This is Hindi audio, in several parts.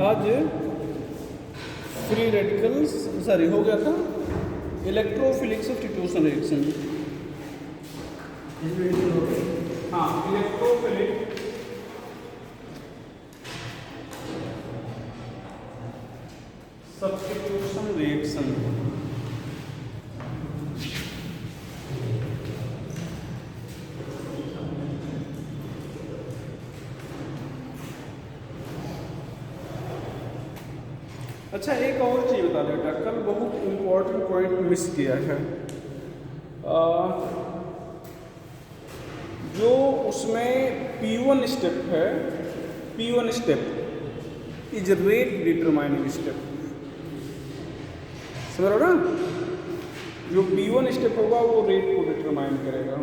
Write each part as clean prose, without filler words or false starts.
आज फ्री रेडिकल्स सॉरी हो गया था इलेक्ट्रोफिलिक सब्स्टिट्यूशन रिएक्शन। हाँ, इलेक्ट्रोफिलिक सब्स्टिट्यूशन रिएक्शन। अच्छा, एक और चीज़ बता देता, कल बहुत इम्पोर्टेंट पॉइंट मिस किया है। जो उसमें P1 स्टेप है, P1 step is rate determining step, समझ रहे हो ना? जो P1 स्टेप होगा वो रेट को डिटरमाइन करेगा।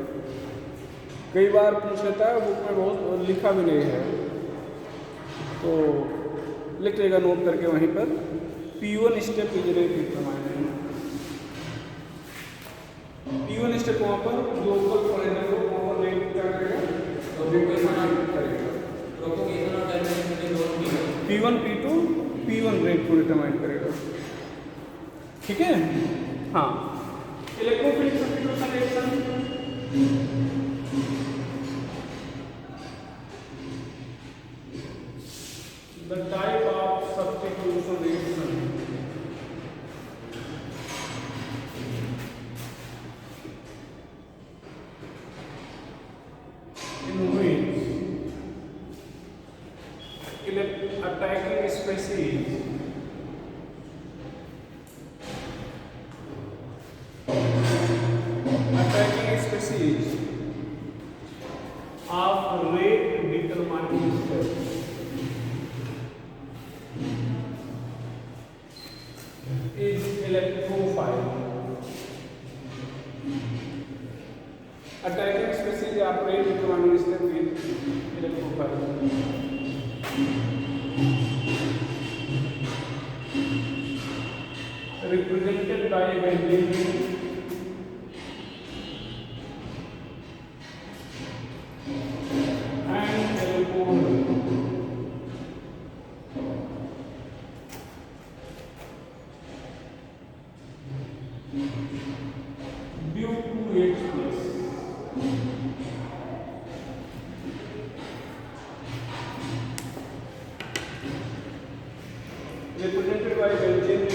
कई बार पूछ लेता है, बुक में बहुत लिखा भी नहीं है, तो लिख लेगा नोट करके वहीं पर, P1 step is rate determining. P1 step वहाँ पर जो ऊपर पढ़ेगा तो वहाँ पर रेट क्या करेगा, तो रेट करेगा। P1 P2 P1 रेट को डिटरमाइन करेगा, ठीक है? हाँ, electrophilic substitution reaction. The type of substitution reaction in which attacking species of rate determining step is electrophile. Attacking species of rate determining step is electrophile. Represented by benzene and alcohol. Due to its place. Represented by benzene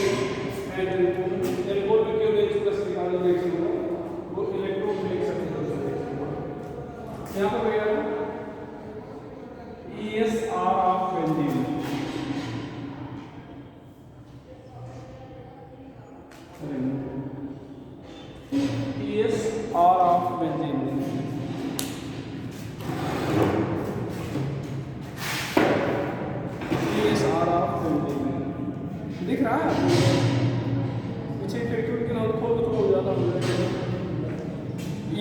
and alcohol. Alcohol में क्यों नहीं चुका सिग्नल रिएक्शन को, वो इलेक्ट्रोफिलिक सब्स्टिट्यूशन रिएक्शन है। यहाँ पर भैया ESR of benzene, ESR of benzene ESR of benzene दिख रहा है पीछे इफेक्टिव के नाम खोल तो हो जाता है।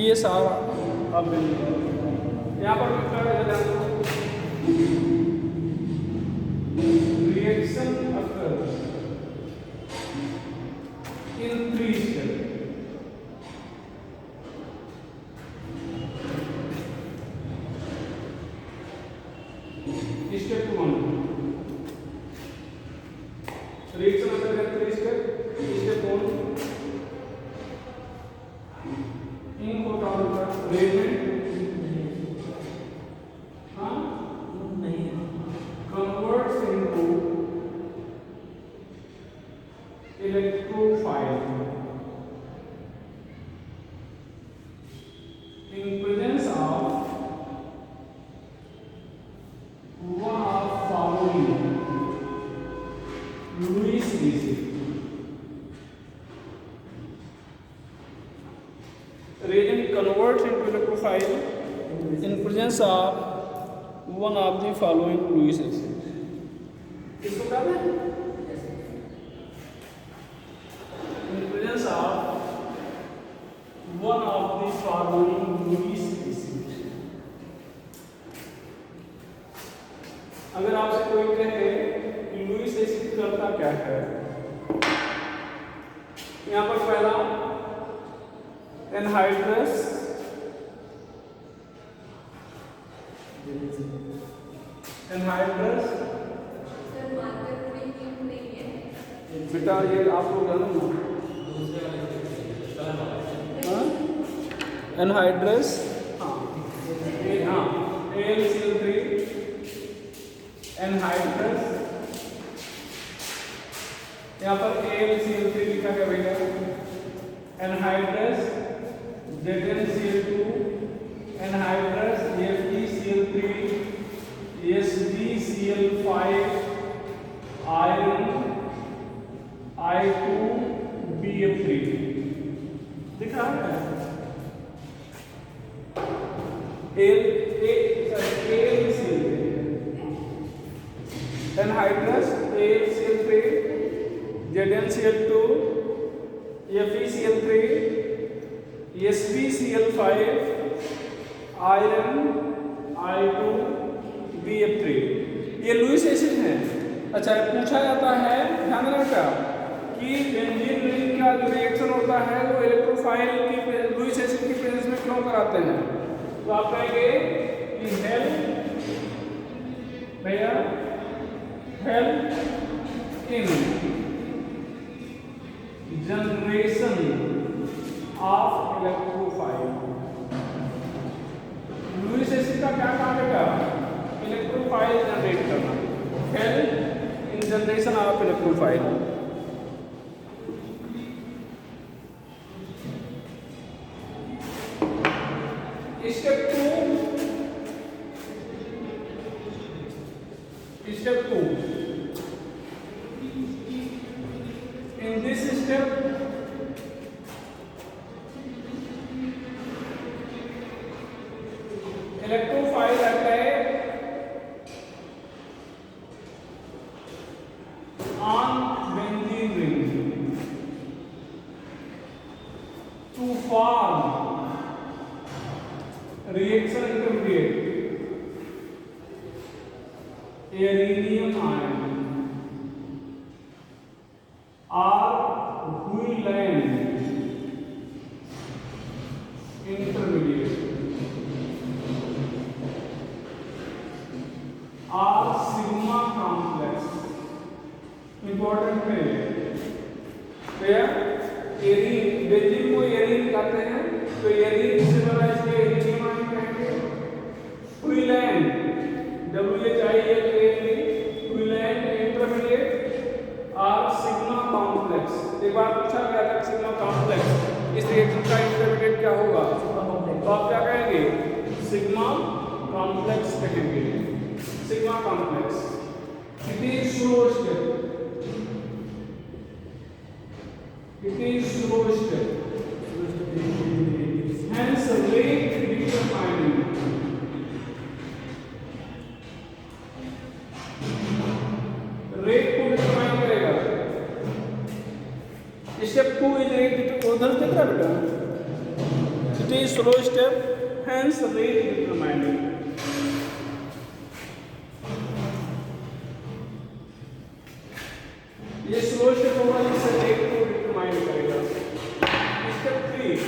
ESR of benzene यहाँ पर लिखा है reaction occurs in 3 steps. Step 1, reaction occurs in 3 steps. Step 1, in proton का रेजमेंट converts into electrophile in presence of one of following Lewis acid. Reagent converts into electrophile in presence of one of the following Lewis acid. इसको क्या है? In presence of one of the following Lewis acid. अगर आपसे कोई कहे कि लुईस एसिड करता क्या है, यहाँ पर पहला एनहाइड्रस एनहाइड्रस बेटा ये आप लोग जानो ना, एनहाइड्रस, हाँ AlCl3 एनहाइड्रस, यहाँ पर AlCl3 लिखा गया भैया, anhydrous ZnCl2 anhydrous FeCl3 SbCl5 iron I2BF3 दिख रहा है। AlCl3 anhydrous AlCl3 ZnCl2 FeCl3 SbCl5 iron I2BF3 ये लुईस एसिड है। अच्छा पूछा जाता है, ध्यान रखना कि बेंजीन रिंग का जो रिएक्शन होता है वो इलेक्ट्रोफाइल की लुईस एसिड की प्रेजेंस में क्यों कराते हैं, तो आप कहेंगे कि हेल्प भैया help in generation of electrophile. Lewis acid का क्या काम है, इलेक्ट्रोफाइल जनरेट करना, help in generation of electrophile. Step two, in this step electrophile attack on benzene ring to form reaction intermediate areninium ion or Guillain intermediate or sigma complex। Important है भैया, एरीन बेंजीन को एरीन कहते हैं, तो एरीन से बना इसके एरीनियम आयन कहेंगे। Guillain Guillain इंटरमीडिएट और सिग्मा कॉम्प्लेक्स। एक बार पूछा गया था सिग्मा कॉम्प्लेक्स इस रिएक्शन का इंटरमीडिएट क्या होगा, तो आप क्या कहेंगे, सिग्मा कॉम्प्लेक्स कहेंगे, sigma complex. It is slow step, it is slow step, hence rate determining rate को डिटरमाइन करेगा। स्टेप 2 इज रेट, उधर दिख रहा बेटा, it is slow step hence rate determining। ये स्लो स्टेप होगा जिससे रेट को डिटरमाइन करेगा। Step 3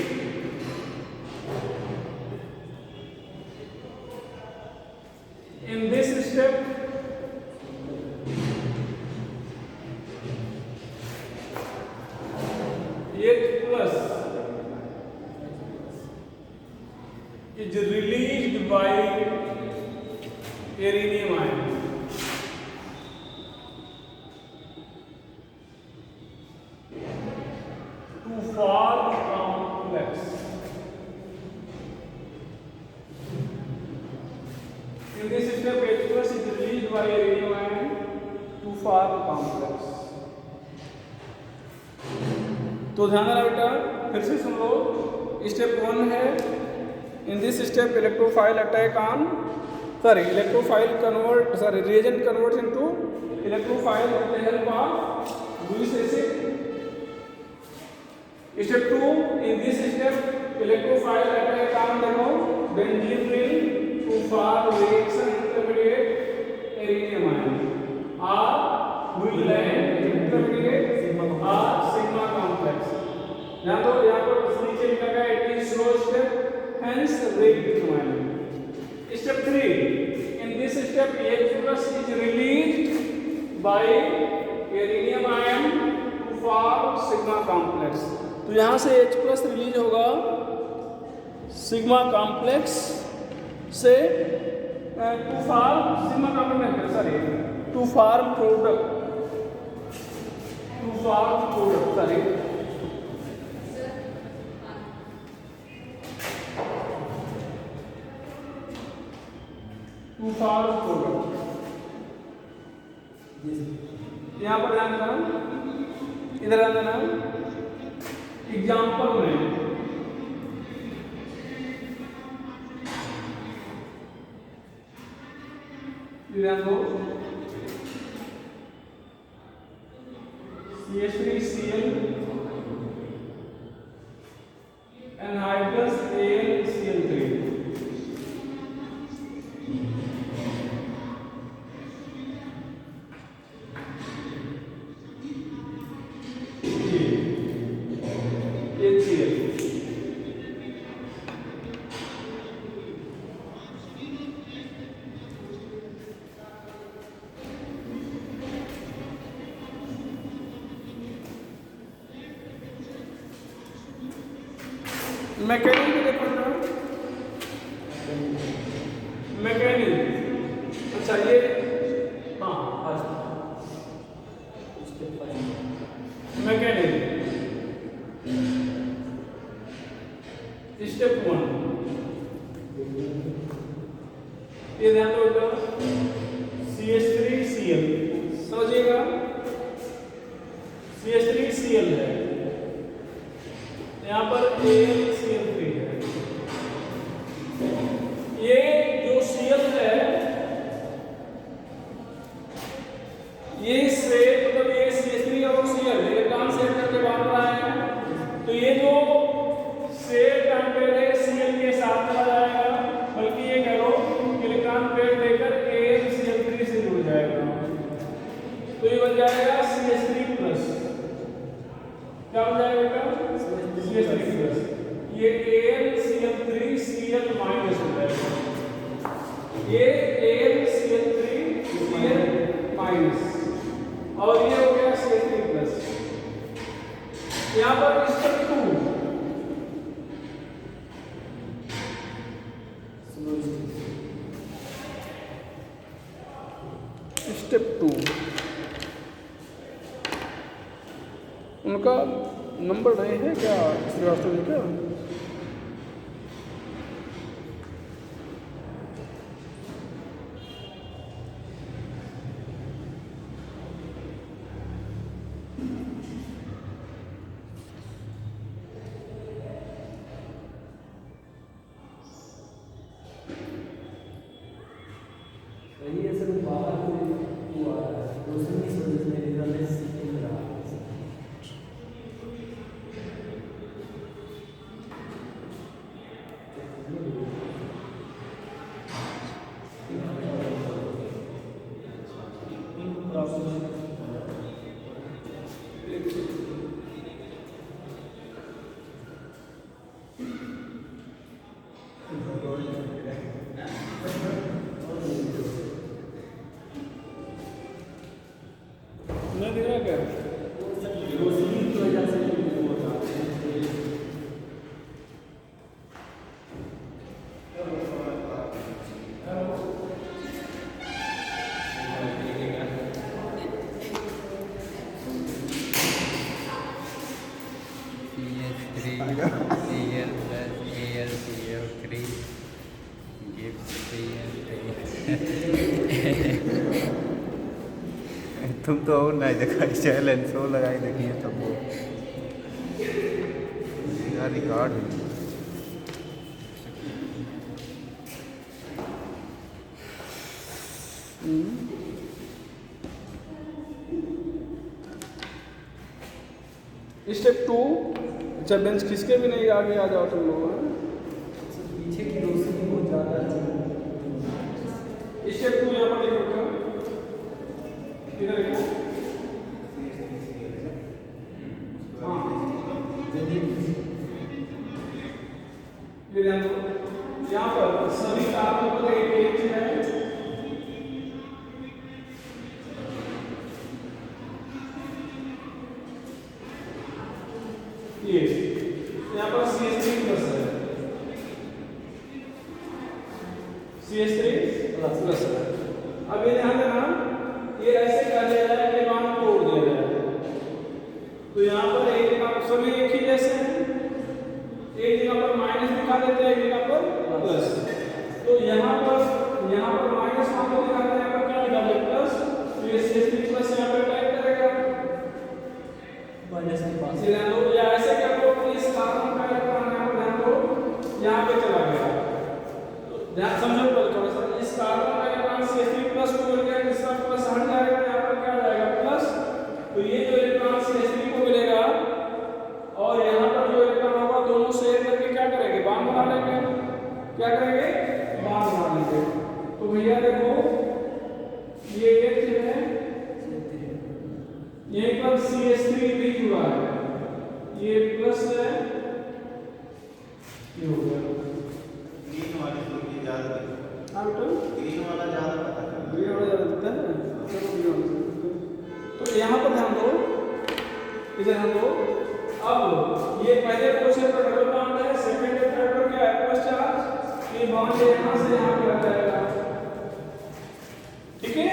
in this step H plus is released by areninium ion to form complex। In this step H plus is released by areninium ion to form complex। तो ध्यान रखना बेटा, फिर से सुन लो। स्टेप 1 है, in this step electrophile attack on reagent converts into electrophile with the help of Lewis acid। Step 2, in this step electrophile attack on the benzene ring to form reaction intermediate areninium ion or Guillain intermediate or sigma complex। यहाँ तो यहाँ पर नीचे लिखा गया it is slow step hence rate determining। Step 3, in this step H plus is released by areninium ion sigma complex. तो यहाँ से H प्लस रिलीज होगा सिग्मा कॉम्प्लेक्स से to form sigma complex sorry to form product sorry to form product. यहाँ पर ध्यान देना, इधर ध्यान देना, एग्जाम्पल में ध्यान दो, CH3Cl anhydrous AlCl3 मैकेनिज्म देखो, मैकेनिज्म अच्छा ये हाँ मैकेनिज्म स्टेप 1 ये ध्यान दो बेटा, CH3Cl समझिएगा, CH3Cl है, यहाँ पर AlCl3 है। ये जो Cl है ये से मतलब ये CH3 और Cl इलेक्ट्रॉन शेयर करके बांध रहा है, तो ये जो शेयर पेयर है Cl के साथ चला जाएगा, बल्कि ये कह लो इलेक्ट्रॉन पेयर लेकर AlCl3 से जुड़ जाएगा, तो ये बन जाएगा CH3+। क्या बन जाएगा बेटा? CH3+। ये AlCl3 Cl माइनस हो जाएगा, ये AlCl3 Cl माइनस, और ये हो गया CH3+। यहाँ पर स्टेप 2 उनका नंबर नहीं है क्या श्रीवास्तव जी का? नहीं दिख रहा क्या? AlCl3 gives तुम तो और नहीं दिखाई चैलेंज शो लगाई देखिए तब वो रिकॉर्ड हुई। स्टेप 2 अच्छा बेंच खिसके भी नहीं, आगे आ जाओ तुम लोग, पीछे की रोशनी बहुत ज़्यादा है। स्टेप 2 यहाँ पर देखो, इधर देखो, हाँ ये ध्यान दो, यहाँ पर सभी कार्बन पर एक है, ये यहाँ पर CH3 प्लस है, CH3 प्लस है। अब ये ध्यान देना, ये ऐसे कर दिया जाए कि बांध तोड़ दिया जाए, तो यहाँ पर एक जगह सभी एक ही जैसे हैं, एक जगह पर माइनस दिखा देते हैं, एक जगह पर प्लस। तो यहाँ पर माइनस मान को दिखाते हैं, यहाँ पर क्या लिखा है प्लस, तो ये CH3 प्लस यहाँ पर टाइप करेगा माइनस के पास इसे ध्यान दो, या ऐसे कर दो कि इस कार्बन का इलेक्ट्रॉन यहाँ पर ध्यान दो यहाँ पे चला गया, तो ध्यान समझो थोड़ा सा, इस कार्बन का इलेक्ट्रॉन CH3 प्लस को मिल गया, इसका प्लस हट जाएगा, यहाँ पर क्या जाएगा प्लस, तो ये जो इलेक्ट्रॉन CH3 को मिलेगा और यहाँ पर जो इलेक्ट्रॉन होगा दोनों शेयर करके क्या करेंगे, बांड बना लेंगे, क्या करेंगे, बांड बना लेंगे। तो भैया देखो ये H है, यहीं पर CH3 भी जुड़ा है, ये प्लस है, ये हो गया ग्रीन वाली थोड़ी ज्यादा हाँ बेटा, ग्रीन वाला ज्यादा पता है। ग्रीन वाला ज़्यादा दिखता है, चलो ग्रीन वाला। तो यहाँ पर ध्यान दो, इधर ध्यान दो। अब ये पहले क्वेश्चन पर डबल बॉन्ड है, सेकंड और थर्ड पर क्या है प्लस चार्ज, ये बॉन्ड यहाँ से यहाँ पे आ जाएगा, ठीक है,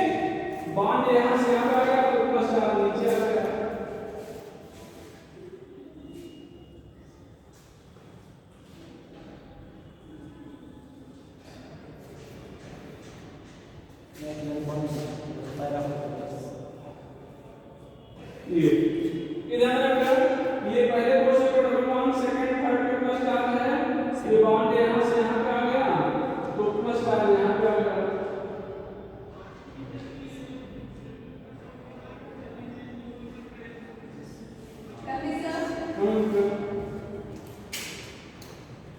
बॉन्ड यहाँ से यहाँ पे आ गया तो प्लस चार्ज नीचे आ गया। ये इधर रखकर ये पहले क्वेश्चन पर डबल बॉन्ड, सेकंड थर्ड पे प्लस चार्ज है, ये बॉन्ड यहाँ से यहाँ पे आ गया तो प्लस चार्ज यहाँ पे आ गया।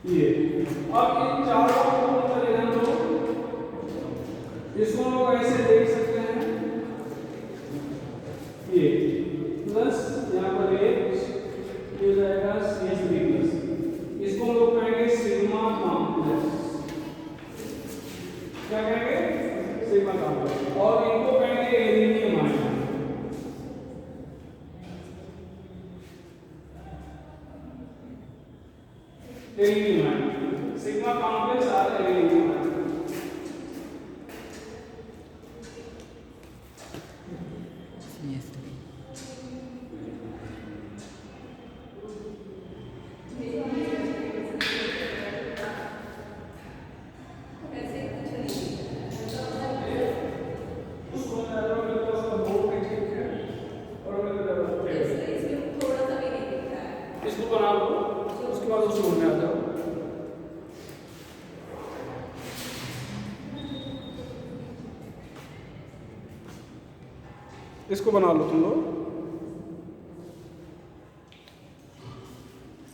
ये अब इन चारों को मतलब ध्यान दो, इसको लोग ऐसे देख सकते हैं, ये प्लस यहाँ पर एक ये जाएगा CH3 प्लस, इसको हम लोग कहेंगे सिग्मा कॉम्प्लेक्स, क्या कहेंगे सिग्मा कॉम्प्लेक्स, और इनको कहेंगे arenium ion. Arenium ion sigma complex or arenium ion. इसको बना लो, उसके बाद उसको में आ जाओ। इसको बना लो तुम लोग,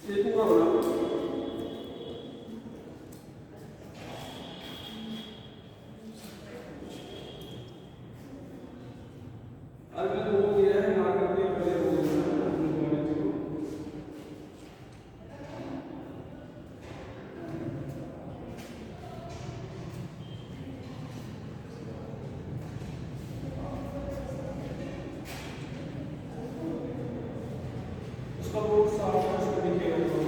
ये पूरा बना लो। अगर वो दिया है ना करके पहले वो उसका बहुत साफ है, उसको दिखेगा तो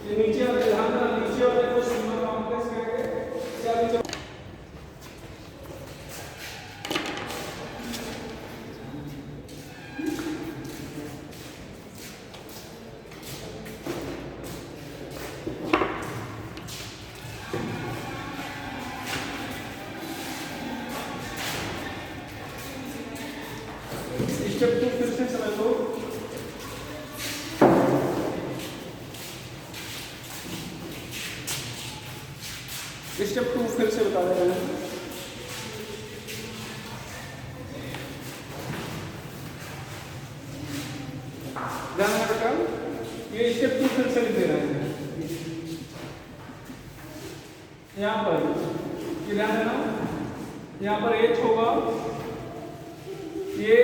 ये नीचे वाले ध्यान देना, नीचे वाले को सिग्मा कॉम्प्लेक्स कहेंगे, क्या नीचे स्टेप 2 फिर से समझ लो। स्टेप 2 फिर से बता रहे हैं, ध्यान रखा, ये स्टेप 2 फिर से लिख दे रहे हैं यहाँ पर, ये ध्यान देना, यहाँ पर H होगा, ये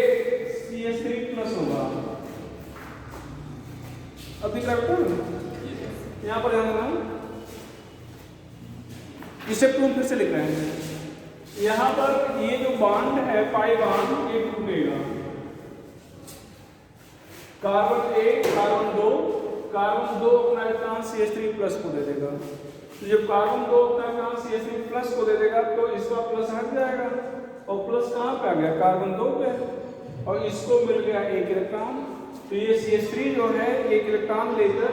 CH3 प्लस होगा। अब दिख रहा है बेटा? यहाँ पर ध्यान देना, स्टेप 2 फिर से लिख रहे हैं। यहाँ पर ये जो बॉन्ड है पाई बॉन्ड, ये टूटेगा। कार्बन 1 कार्बन 2 अपना इलेक्ट्रॉन CH3 प्लस को दे देगा। तो जब कार्बन 2 अपना इलेक्ट्रॉन CH3 प्लस को दे देगा तो इसका प्लस हट जाएगा, और प्लस कहाँ पे आ गया? कार्बन 2 पे, और इसको मिल गया 1 इलेक्ट्रॉन। तो ये CH3 जो है 1 इलेक्ट्रॉन लेकर,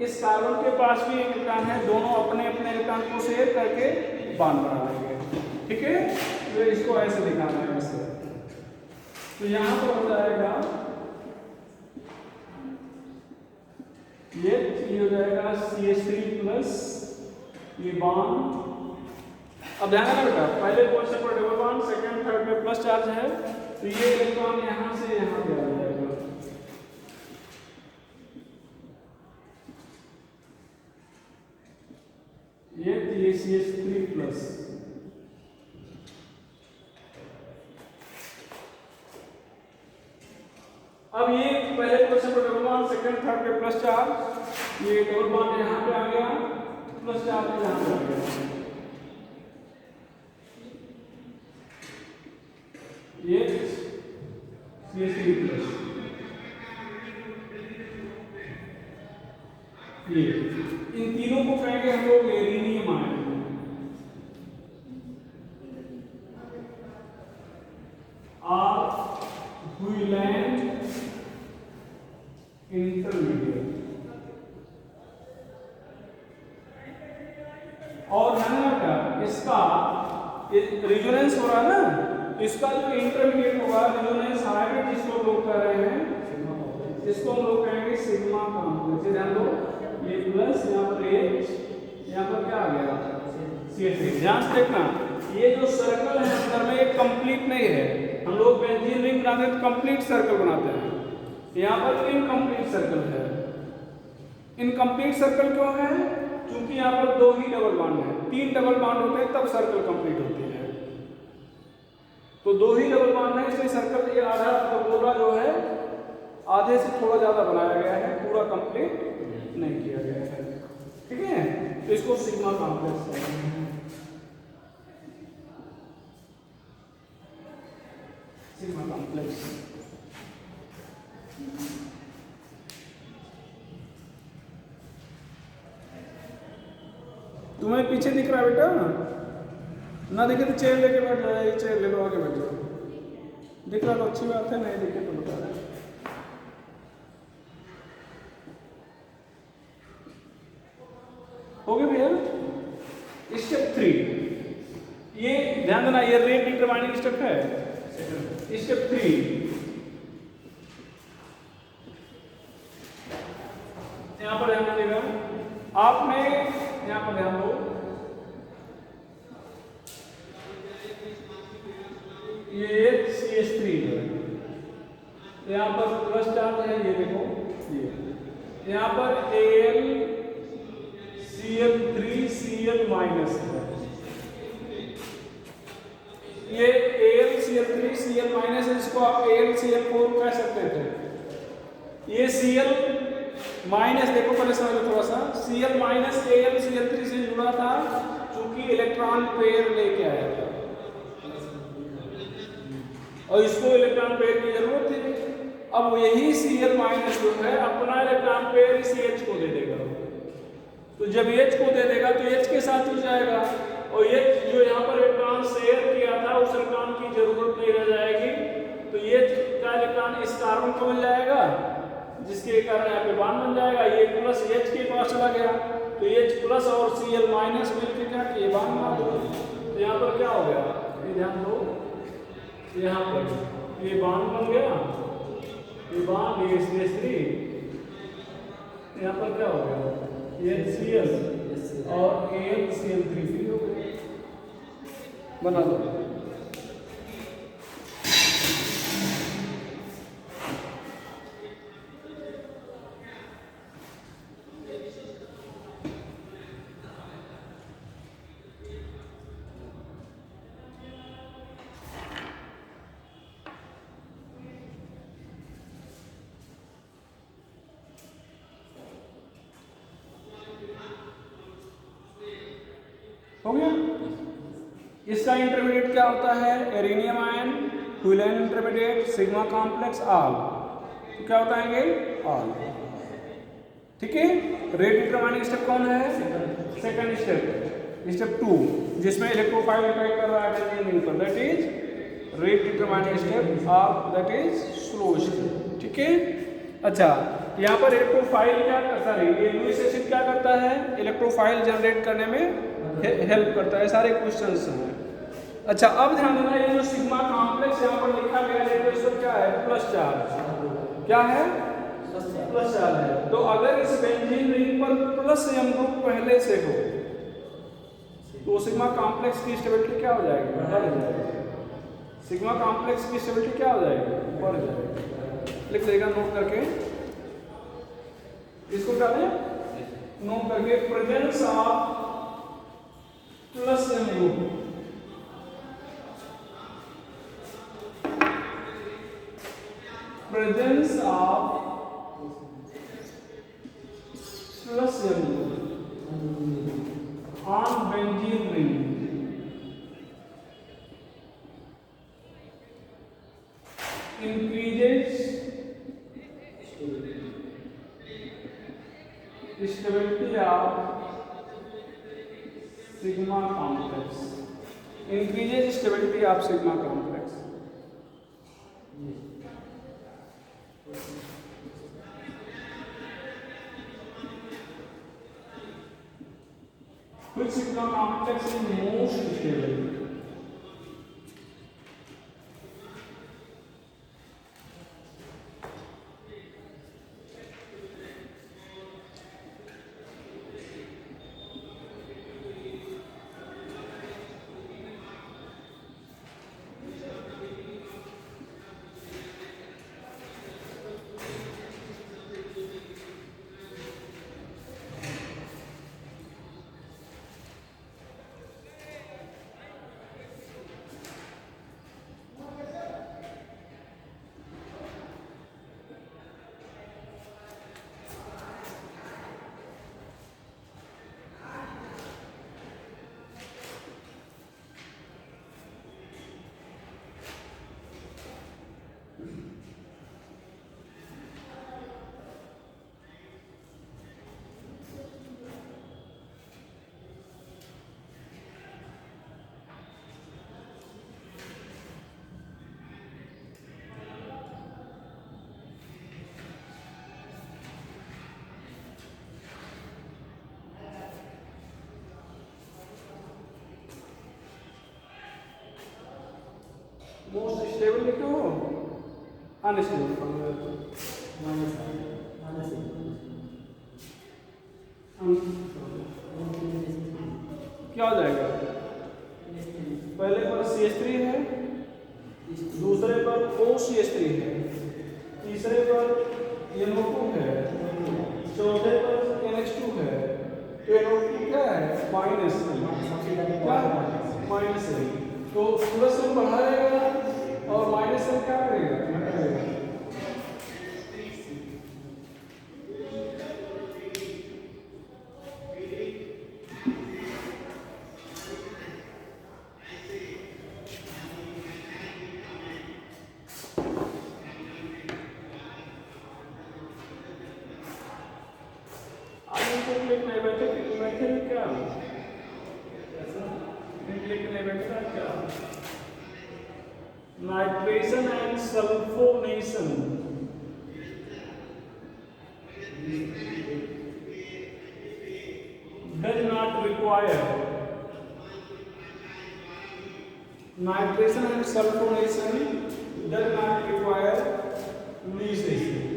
इस कार्बन के पास भी 1 इलेक्ट्रॉन है, दोनों अपने अपने इलेक्ट्रॉन को शेयर करके बॉन्ड बना लेंगे। ठीक है, तो इसको ऐसे दिखाना है ऐसे। तो यहाँ पर हो जाएगा ये हो जाएगा CH3 प्लस ये बॉन्ड। अब ध्यान रखना बेटा, पहले पोजीशन पर डबल बॉन्ड, सेकंड थर्ड में प्लस चार्ज है, तो ये इलेक्ट्रॉन यहाँ से यहाँ पे आ जाएगा। ये CH3 प्लस। अब ये पहले पोजीशन पर डबल बॉन्ड, सेकंड थर्ड पे प्लस चार्ज, ये डबल बॉन्ड यहाँ पे आ गया, प्लस चार्ज यहाँ पे आ गया। ये CH3 प्लस, ये इन तीनों को कहेंगे हम लोग एरिनियम आयन। व्हीलैंड इंटरमीडिएट। और ध्यान रखना इसका रेजोनेंस हो रहा है ना, इसका जो इंटरमीडिएट होगा रेजोनेंस हाइब्रिड जिसको लोग कह रहे हैं, इसको हम लोग कहेंगे सिग्मा कॉम्प्लेक्स। ध्यान दो, ये प्लस यहाँ पर H, यहाँ पर क्या आ गया CH3। ध्यान से देखना, ये जो सर्कल है अंदर में ये कंप्लीट नहीं है। हम लोग बेंजीन रिंग बनाते हैं तो कंप्लीट सर्कल बनाते हैं, यहाँ पर इनकम्प्लीट सर्कल है। इनकम्प्लीट सर्कल क्यों है? क्योंकि यहाँ पर 2 ही डबल बॉन्ड है, 3 डबल बॉन्ड होते हैं तब सर्कल कंप्लीट होती है। तो 2 ही डबल बॉन्ड है, इसलिए सर्कल ये आधा गोला जो है आधे से थोड़ा ज्यादा बनाया गया है, पूरा कंप्लीट नहीं किया गया है। ठीक है, तो इसको सिग्मा कॉम्प्लेक्स कहते हैं। Sigma complex. तुम्हें पीछे दिख रहा है बेटा? ना दिखे तो चेयर लेके बैठ जाए, ये चेयर ले लो, आगे बैठ जाओ। दिख रहा तो अच्छी बात है, नहीं दिखे तो बता रहे। हो गया भैया? स्टेप 3, ये ध्यान देना, ये रेट डिटरमाइनिंग स्टेप है। स्टेप 3 यहाँ पर ध्यान दीजिएगा, आपने यहाँ पर ध्यान दो, ये CH3 है, यहाँ पर प्लस चार्ज है, ये देखो, ये यहाँ पर AlCl3Cl माइनस है। ये AlCl3Cl माइनस है, इसको आप AlCl4 कह सकते थे। ये Cl माइनस देखो, पहले समझ लो थोड़ा सा, Cl माइनस AlCl3 से जुड़ा था क्योंकि इलेक्ट्रॉन पेयर लेके आया था और इसको इलेक्ट्रॉन पेयर की जरूरत थी। अब यही Cl माइनस जो है अपना इलेक्ट्रॉन पेयर इस H को दे देगा, तो जब H को दे देगा तो H के साथ जुड़ जाएगा, और H जो यहाँ पर इलेक्ट्रॉन शेयर किया था उस इलेक्ट्रॉन की जरूरत नहीं रह जाएगी, तो H का इलेक्ट्रॉन इस कार्बन को मिल जाएगा, जिसके कारण यहाँ पे बॉन्ड बन जाएगा। ये प्लस H के पास चला गया, तो H प्लस और Cl माइनस मिलकर क्या ये बॉन्ड बना दो। तो यहाँ पर क्या हो गया, ये ध्यान दो, यहाँ पर ये बॉन्ड बन गया, ये बॉन्ड ये CH3, यहाँ पर क्या हो गया HCl और AlCl3 फ्री हो गए, बना दो। हो गया। इसका इंटरमीडिएट क्या होता है? एरिनियम आयन, क्विलाइन इंटरमीडिएट, सिग्मा कॉम्प्लेक्स, आल। तो क्या होता है ये? आल। ठीक है। रेट डिटरमाइनिंग स्टेप कौन है? सेकंड स्टेप, स्टेप 2, जिसमें इलेक्ट्रोफाइल अटैक कर रहा है बेंजीन पर, that is rate determining step और दैट इज स्लो स्टेप। ठीक है। अच्छा, यहाँ पर इलेक्ट्रोफाइल क्या करता है? ये लुईस एसिड क्या करता है? इलेक्ट्रोफाइल जनरेट करने में हेल्प करता है। सारे क्वेश्चंस हैं। अच्छा, अब ध्यान देना, ये जो सिग्मा कॉम्प्लेक्स यहाँ पर लिखा गया है, इसको क्या है? Plus charge. क्या है? प्लस चार्ज है। तो अगर इस बेंजीन रिंग पर प्लस एम ग्रुप पहले से हो तो सिग्मा कॉम्प्लेक्स की स्टेबिलिटी क्या हो जाएगी? बढ़ जाएगी। सिग्मा कॉम्प्लेक्स की स्टेबिलिटी क्या हो जाएगी? बढ़ जाएगी। लिख देगा नोट करके, इसको क्या है? नोट करके, presence of plus M group presence of plus M on benzene ring increases stability of sigma complex. Increases stability of sigma complex. Which sigma complex is most stable? Most stable लिखो, unstable क्या हो जाएगा? पहले पर CH3 है, दूसरे पर OCH3 है, तीसरे पर NO2 है, चौथे पर NH2 है। तो NO2 क्या है? माइनस। क्या? माइनस है। तो प्लस में बढ़ाएगा और माइनस में क्या करेगा? घटाएगा। आगे तो क्लिक नहीं बैठे क्या? क्लिक नहीं बैठा क्या? Nitration and sulfonation does not require. Nitration and sulfonation does not require Lewis acid.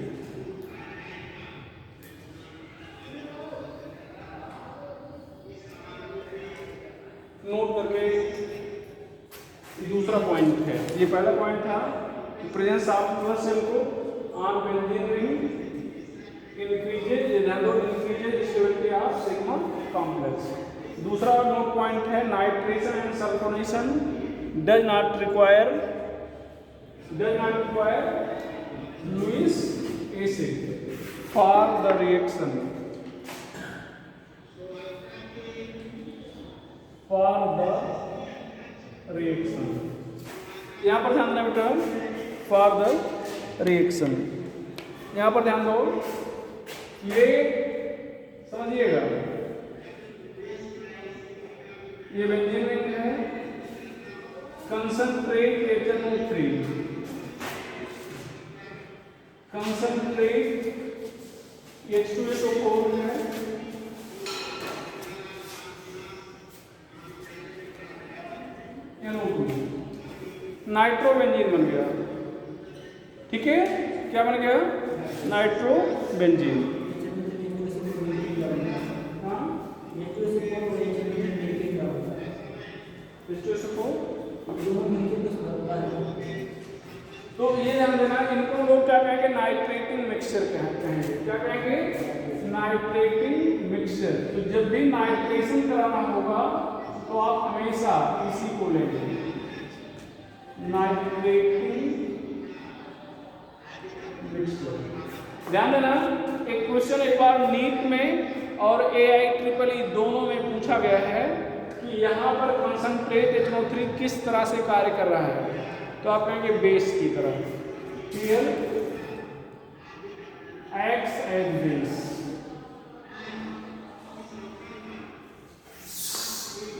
Note करके दूसरा पॉइंट है, ये पहला पॉइंट था प्रेजेंस ऑफ प्लस एम को on benzene ring increases stability of sigma complex. दूसरा नोट पॉइंट है nitration and sulphonation does not require Lewis acid for the reaction for the reaction. यहाँ पर ध्यान देना बेटा, फॉर द रिएक्शन। यहाँ पर ध्यान दो, ये समझिएगा, ये बेंजीन रिंग है, कंसंट्रेट HNO3, कंसंट्रेट H2SO4 है, NO2, नाइट्रोबेंजीन बन गया। ठीक है, क्या बन गया? नाइट्रोबेंजीन। हाँ, तो ये ध्यान देना, इनको लोग क्या कहेंगे? नाइट्रेटिंग मिक्सचर कहेंगे। क्या कहेंगे? Nitrating mixture. तो जब भी नाइट्रेशन कराना होगा तो आप हमेशा इसी को लेंगे, नाइट्रेटिंग मिक्सचर। ध्यान देना, एक क्वेश्चन एक बार नीट में और AIEEE दोनों में पूछा गया है कि यहाँ पर कंसंट्रेट HNO3 किस तरह से कार्य कर रहा है, तो आप कहेंगे बेस की तरह। Clear? Acts as base.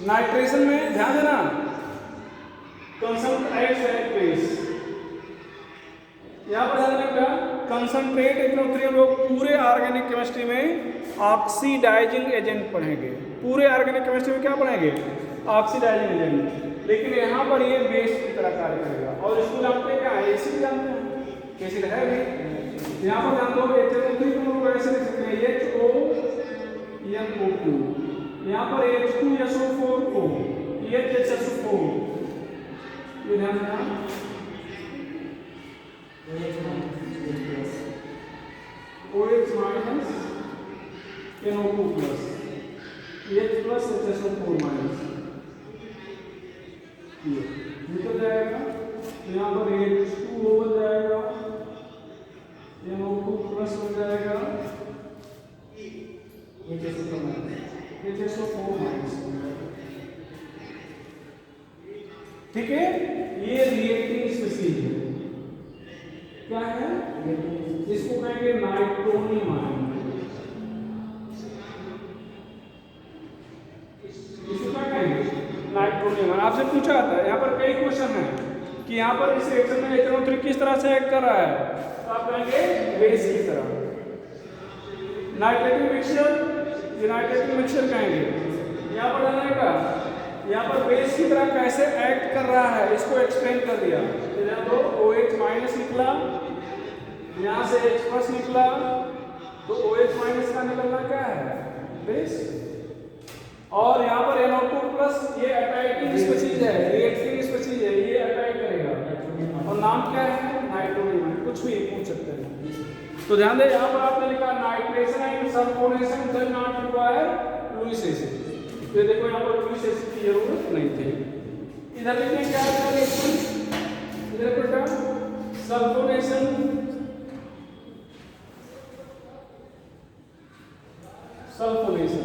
Nitration में ध्यान देना, कंसंट्रेट एज बेस। यहाँ पर ध्यान देना, कंसंट्रेट HNO3 हम लोग पूरे ऑर्गेनिक केमिस्ट्री में ऑक्सीडाइजिंग एजेंट पढ़ेंगे। पूरे ऑर्गेनिक केमिस्ट्री में क्या पढ़ेंगे? Oxidising agent. लेकिन यहाँ पर ये बेस की तरह कार्य करेगा। और इसको जानते हैं क्या? एसिड जानते हैं, एसिड है भी। यहाँ पर ध्यान दो, HNO3 को लोग ऐसे लिख सकते हैं, HONO2। यहाँ पर H2SO4 को HHSO4, ये ध्यान देना, OH minus NO2 plus, H plus HSO4 minus, ये निकल जाएगा। यहाँ पर H2O बन जाएगा, NO2 प्लस बन जाएगा, HSO4 माइनस। ठीक है, ये रिएक्टिंग स्पीशीज है। क्या है? इसको कहेंगे नाइट्रोनियम आयन। इसको क्या कहेंगे? Nitronium ion. आपसे पूछा जाता है, यहाँ पर कई क्वेश्चन है कि यहाँ पर इस रिएक्शन में HNO3 किस तरह से एक्ट कर रहा है, तो आप कहेंगे बेस की तरह। नाइट्रेटिंग मिक्सचर, ये नाइट्रेटिंग मिक्सचर कहेंगे। यहाँ पर जानेगा, यहाँ पर बेस की तरह कैसे एक्ट कर रहा है, इसको एक्सप्लेन कर दिया। तो OH माइनस निकला, यहाँ से H प्लस निकला, तो OH माइनस का निकलना क्या है? बेस। और यहाँ पर NO2 प्लस, ये अटैकिंग स्पीशीज है, रिएक्टिंग स्पीशीज है, ये अटैक करेगा। और नाम क्या है? नाइट्रोनियम। कुछ भी पूछ सकते हैं। तो ध्यान दे, यहाँ पर आपने लिखा nitration and sulphonation does not require Lewis acid. तो देखो यहाँ पर लुईस एसिड की जरूरत नहीं थी। इधर लिखने क्या है? इधर बेटा सल्फोनेशन, सल्फोनेशन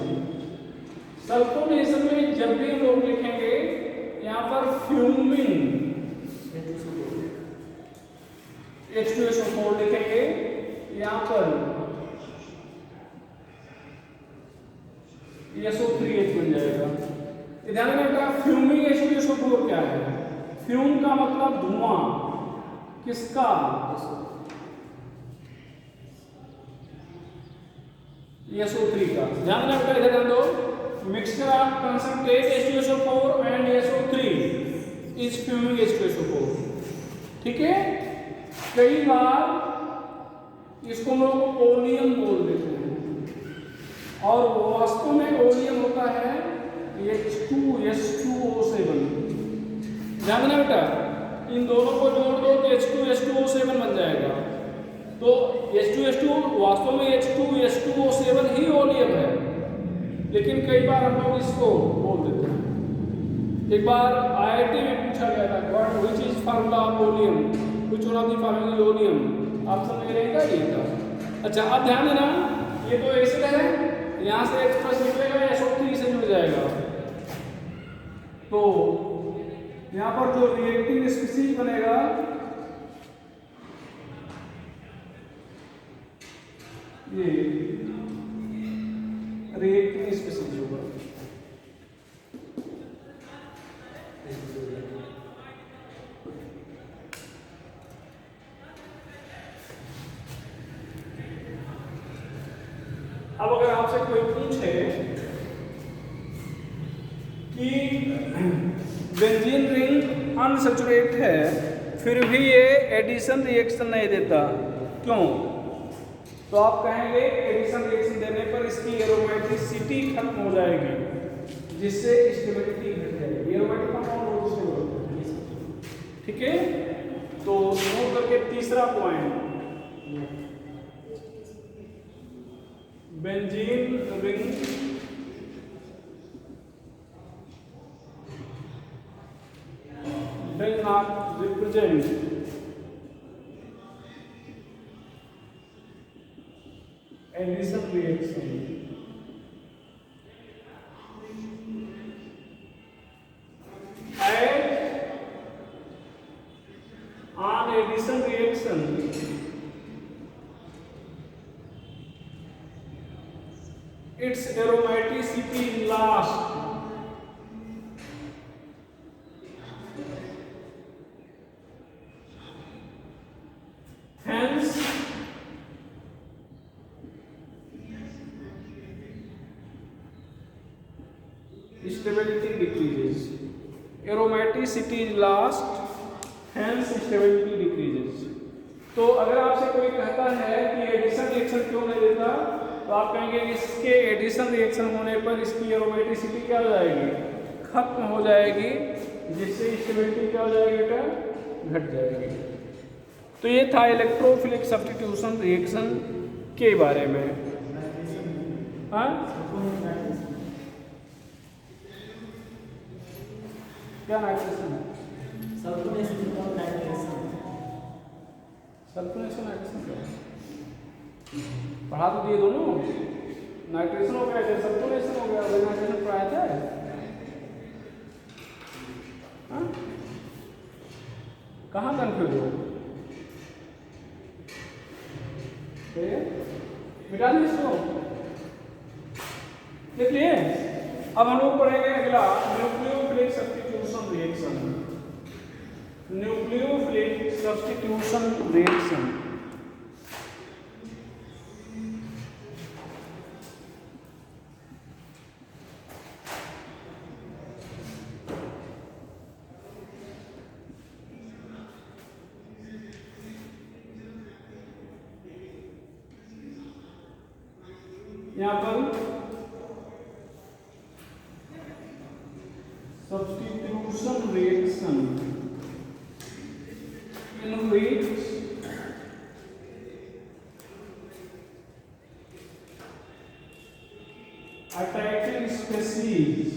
में जब भी हम लोग लिखेंगे यहाँ पर फ्यूमिंग H2SO4 लिखेंगे, यहाँ पर SO3H बन जाएगा। ध्यान रखना, फ्यूमिंग H2SO4 क्या है? फ्यूम का मतलब धुआं, किसका? SO3 का। ध्यान रखना, इधर ध्यान दो, mixture of concentrate H2SO4 and SO3 is fuming H2SO4। ठीक है, कई बार इसको हम लोग ओलियम बोल देते हैं, और वास्तव में ओलियम होता है H2S2O7। ध्यान देना बेटा, इन दोनों को जोड़ दो तो H2S2O7 बन जाएगा। तो H2S2 वास्तव में H2S2O7 ही ओलियम है, लेकिन कई बार हम लोग इसको बोल देते हैं। एक बार IIT में पूछा गया था, what which is formula of oleum, which one of the following is oleum. Option में रहेगा ये था। अच्छा, अब ध्यान देना, ये तो एसिड है, यहाँ से H प्लस निकलेगा, SO3 से जुड़ जाएगा। तो यहाँ पर जो रिएक्टिव स्पीसीज बनेगा ये रिएक्टिव स्पीसीज होगा। अब अगर आपसे कोई पूछे कि बेंजीन रिंग अनसैचुरेट है फिर भी ये एडिशन रिएक्शन नहीं देता, क्यों? तो आप कहेंगे एडिशन रिएक्शन देने पर इसकी एरोमेटिसिटी खत्म हो जाएगी जिससे स्टेबिलिटी घट जाएगी। एरोमेटिक कंपाउंड बहुत स्टेबल होता है, ठीक है। तो नोट करके तीसरा point, benzene ring does not represent addition reaction as on addition reaction its aromaticity is lost. Hence, stability decreases. Aromaticity is lost, hence stability decreases. तो अगर आपसे कोई कहता है कि एडिशन रिएक्शन क्यों नहीं देता, तो आप कहेंगे इसके एडिशन रिएक्शन होने पर इसकी एरोमेटिसिटी क्या हो जाएगी? खत्म हो जाएगी, जिससे स्टेबिलिटी क्या हो जाएगी बेटा? घट जाएगी। तो ये था इलेक्ट्रोफिलिक सब्स्टिट्यूशन रिएक्शन के बारे में। हाँ, क्या नाइट्रेशन है? सल्फोनेशन और नाइट्रेशन। सल्फोनेशन नाइट्रेशन क्या है? पढ़ा तो दिए दोनों, नाइट्रेशन हो गया, सल्फोनेशन हो गया, नाइट्रेशन पढ़ाया था। हाँ, कहाँ कंफ्यूज हो? मिटा दी इसको, देख लिए। अब हम लोग पढ़ेंगे अगला nucleophilic substitution reaction. Nucleophilic substitution reaction यहाँ पर substitution reaction in which attacking species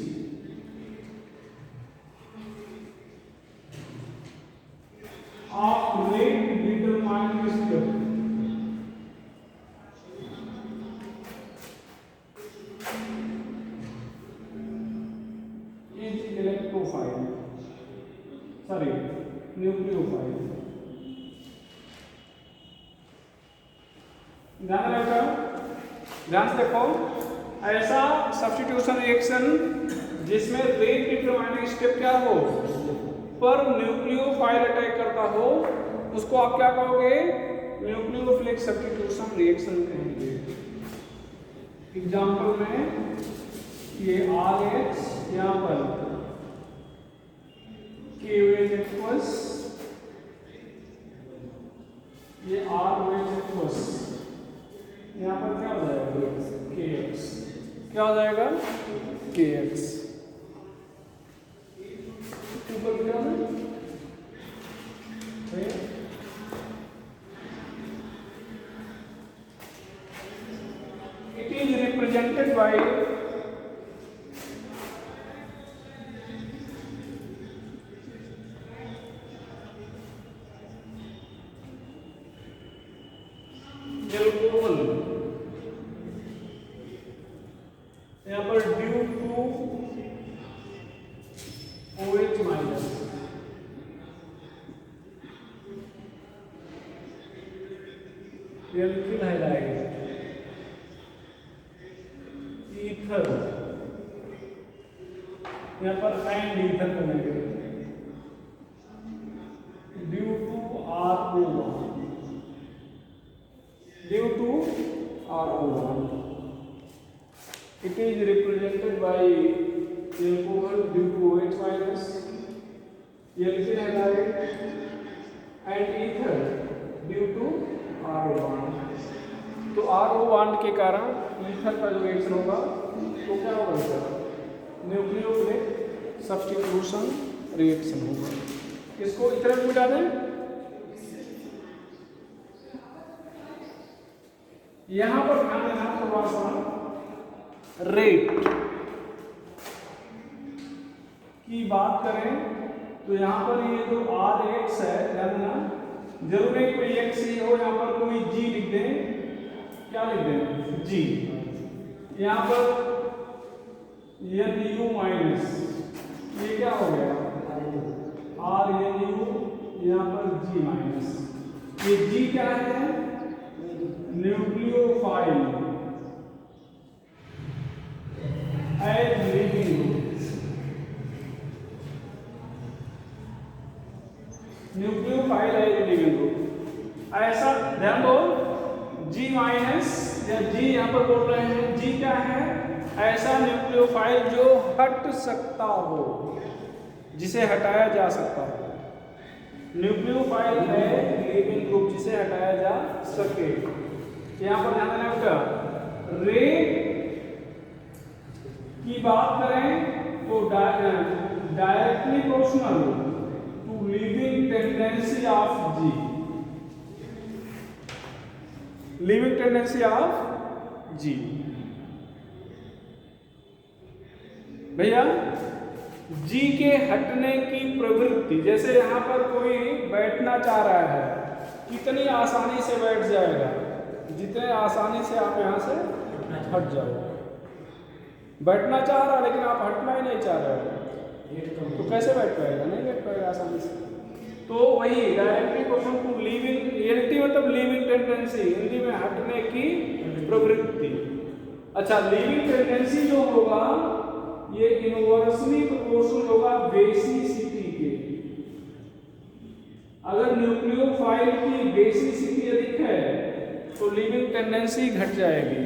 of rate determined step electrophile, sorry, nucleophile। ध्यान रखो, ध्यान से देखो, ऐसा सब्स्टिट्यूशन रिएक्शन जिसमें रेट डिटरमाइनिंग स्टेप क्या हो, पर न्यूक्लियोफाइल अटैक करता हो, उसको आप क्या कहोगे? न्यूक्लियोफिलिक सब्स्टिट्यूशन रिएक्शन कहेंगे। एग्जाम्पल में ये RH यहाँ पर KOH ये ROH यहाँ पर क्या हो जाएगा? KX क्या हो जाएगा? KX ऊपर क्या है? It is represented by alcohol। यहाँ पर due to alkyl halide, ether, यहाँ पर एंड ईथर बनेगा due to RO1, due to RO1 it is represented by alcohol due to OH minus, alkyl halide and ether due to RO bond। तो RO bond के कारण ईथर का जो रिएक्शन होगा तो क्या होगा, न्यूक्लियोफिलिक सब्स्टिट्यूशन रिएक्शन होगा। इसको इथर में मिटा दें, यहां पर ध्यान देना थोड़ा सा रेट की बात करें तो यहाँ पर ये जो Rx है, ध्यान देना, जरूर नहीं कोई x ही हो, यहाँ पर कोई G लिख दें, क्या लिख दें G, यहाँ पर NU माइनस, ये क्या हो गया RNU, यहाँ पर G माइनस, ये G क्या है, nucleophile as leaving group, nucleophile as leaving group, ऐसा ध्यान दो। G माइनस या G यहाँ पर बोल रहे हैं, G क्या है, ऐसा न्यूक्लियोफाइल जो हट सकता हो, जिसे हटाया जा सकता हो, न्यूक्लियोफाइल है लिविंग ग्रुप जिसे हटाया जा सके। यहाँ पर ध्यान देना बेटा, रेट की बात करें तो directly proportional to leaving tendency of G, leaving tendency of G। भैया G के हटने की प्रवृत्ति, जैसे यहाँ पर कोई बैठना चाह रहा है, कितनी आसानी से बैठ जाएगा, जितने आसानी से आप यहाँ से हट जाओ। बैठना चाह रहा है लेकिन आप हटना ही नहीं चाह रहे हो, तो कैसे बैठ पाएगा, नहीं बैठ पाएगा आसानी से। तो वही directly question to leaving, LT मतलब लिविंग टेंडेंसी, हिंदी में हटने की प्रवृत्ति। अच्छा, लिविंग टेंडेंसी जो होगा ये इनवर्सली प्रोपोर्शनल होगा बेसिसिटी के। अगर न्यूक्लियोफाइल की बेसिसिटी अधिक है तो लिविंग टेंडेंसी घट जाएगी।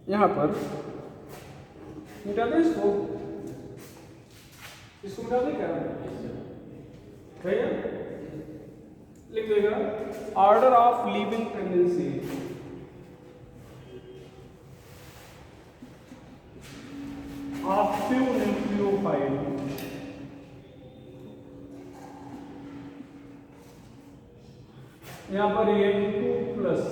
यहाँ पर मिटा दें इसको मिटा दें क्या भैया, लिख देगा order of living tendency, of nucleophile, यहाँ पर N2 प्लस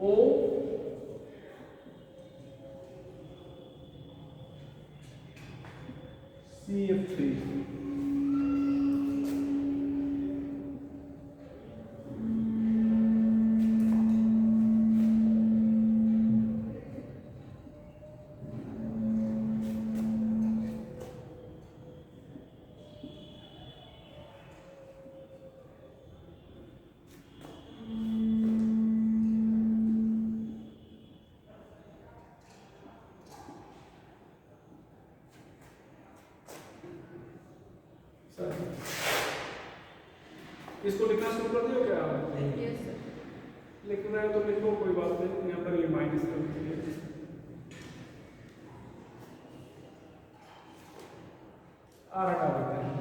O CF3, इसको लिखना शुरू कर दियो क्या? Yes sir. लिखना है तो लिखो, कोई बात नहीं, यहाँ पर ये माइनस कर दीजिए। आर हटा देते हैं,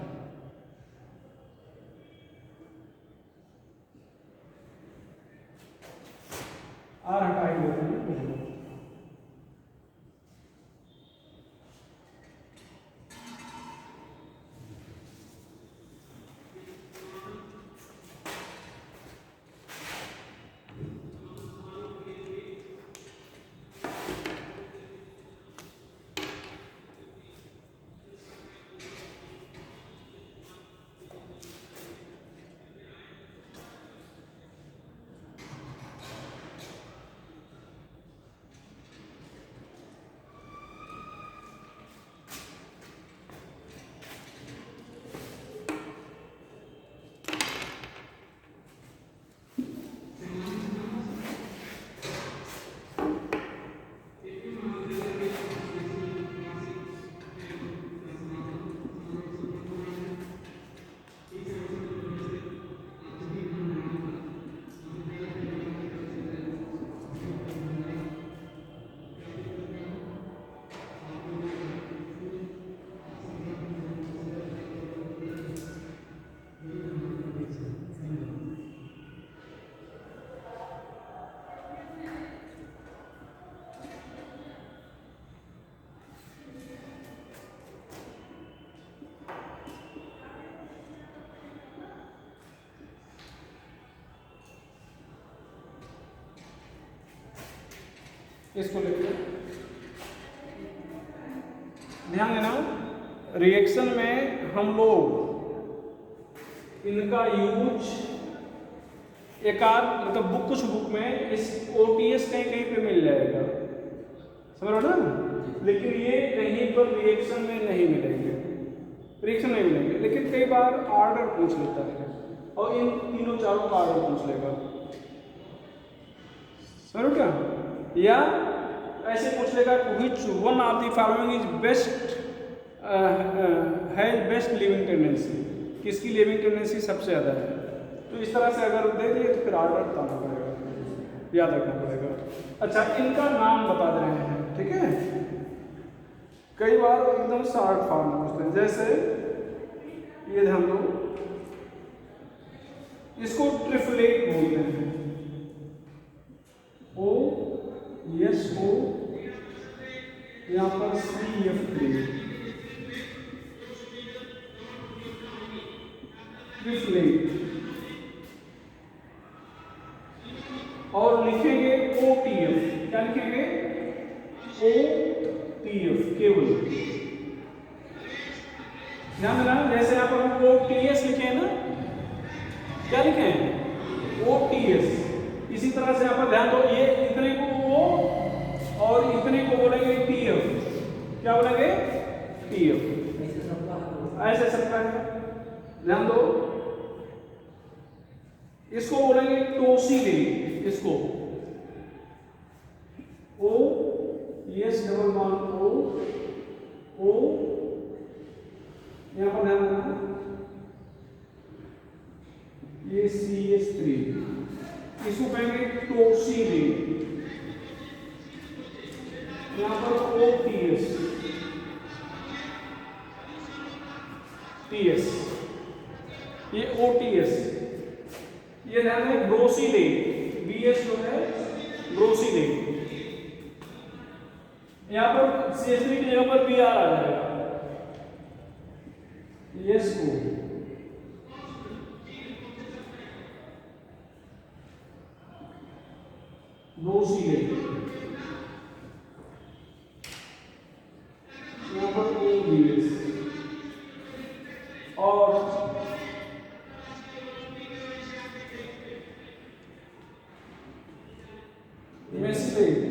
आर हटा ही देते हैं। इसको लिखिए, ध्यान देना रिएक्शन में हम लोग इनका यूज एकाध मतलब कुछ बुक में इस OTS कहीं कहीं पे मिल जाएगा, समझ रहे हो ना, लेकिन ये कहीं पर रिएक्शन में नहीं मिलेंगे, रिएक्शन नहीं मिलेंगे। लेकिन कई बार ऑर्डर पूछ लेता है और इन तीनों चारों का ऑर्डर पूछ लेगा, समझ रहे हो क्या, या ऐसे पूछ लेगा which one of the following is best है बेस्ट लिविंग टेंडेंसी, किसकी लिविंग टेंडेंसी सबसे ज़्यादा है। तो इस तरह से अगर दे दिए तो फिर ऑर्डर बताना पड़ेगा, याद रखना पड़ेगा। अच्छा, इनका नाम बता दे रहे हैं, ठीक है। कई बार एकदम शॉर्ट फॉर्म पूछते हैं, जैसे ये ध्यान दो, इसको ट्रिफलेट बोलते हैं, OSO, यहाँ पर CF3 ट्रिफलेट, और लिखेंगे OTF, क्या लिखेंगे OTF केवल, ध्यान देना। जैसे यहाँ पर हम OTS लिखे हैं ना, क्या लिखे हैं OTS, इसी तरह से यहाँ पर ध्यान दो, ये इतने को O और इतने को बोलेंगे TF, क्या बोलेंगे TF, ऐसे सबका है, ध्यान दो। इसको बोलेंगे टोसिलेट, इसको O S डबल मान O यहाँ पर ध्यान देना, ये CH3, इसको कहेंगे टोसिलेट, यहाँ पर OTS TS, ये OTS, ये ध्यान है ब्रोसिलेट, BS जो है ब्रोसिलेट, यहाँ पर CH3 की जगह पर BR आ जाएगा, यस को ब्रोसिलेट, यहाँ पर OBS, और मेसिलेट,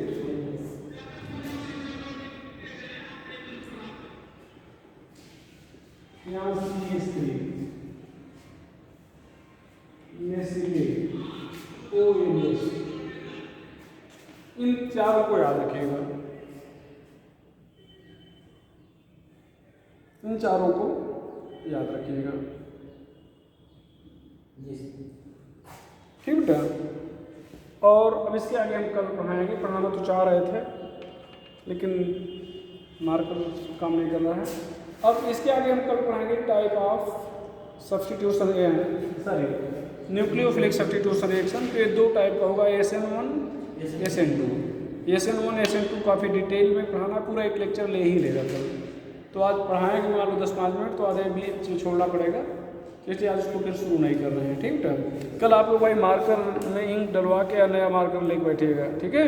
यहाँ CH3 मेसिलेट, ONS, इन चारों को याद रखिएगा, इन चारों को याद रखिएगा, ठीक बेटा। और अब इसके आगे हम कल पढ़ाएंगे, पढ़ाना तो चाह रहे थे लेकिन मार्कर काम नहीं कर रहा है। अब इसके आगे हम कल पढ़ाएंगे type of substitution, sorry nucleophilic substitution reaction. तो ये दो टाइप का होगा, SN1 SN2। SN1 SN2 काफ़ी डिटेल में पढ़ाना, पूरा एक लेक्चर ले ही लेगा कल। तो आज पढ़ाएंगे मान लो 10-5 मिनट, तो आधे बीच छोड़ना पड़ेगा, इसलिए आज उसको फिर शुरू नहीं कर रहे हैं, ठीक है। कल आप लोग भाई मार्कर में इंक डलवा के नया मार्कर लेके बैठिएगा, ठीक है।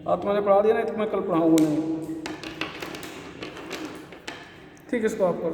आप तो मैंने पढ़ा दिया ना, तो मैं कल पढ़ाऊँगा नहीं, ठीक है। इसको आप कर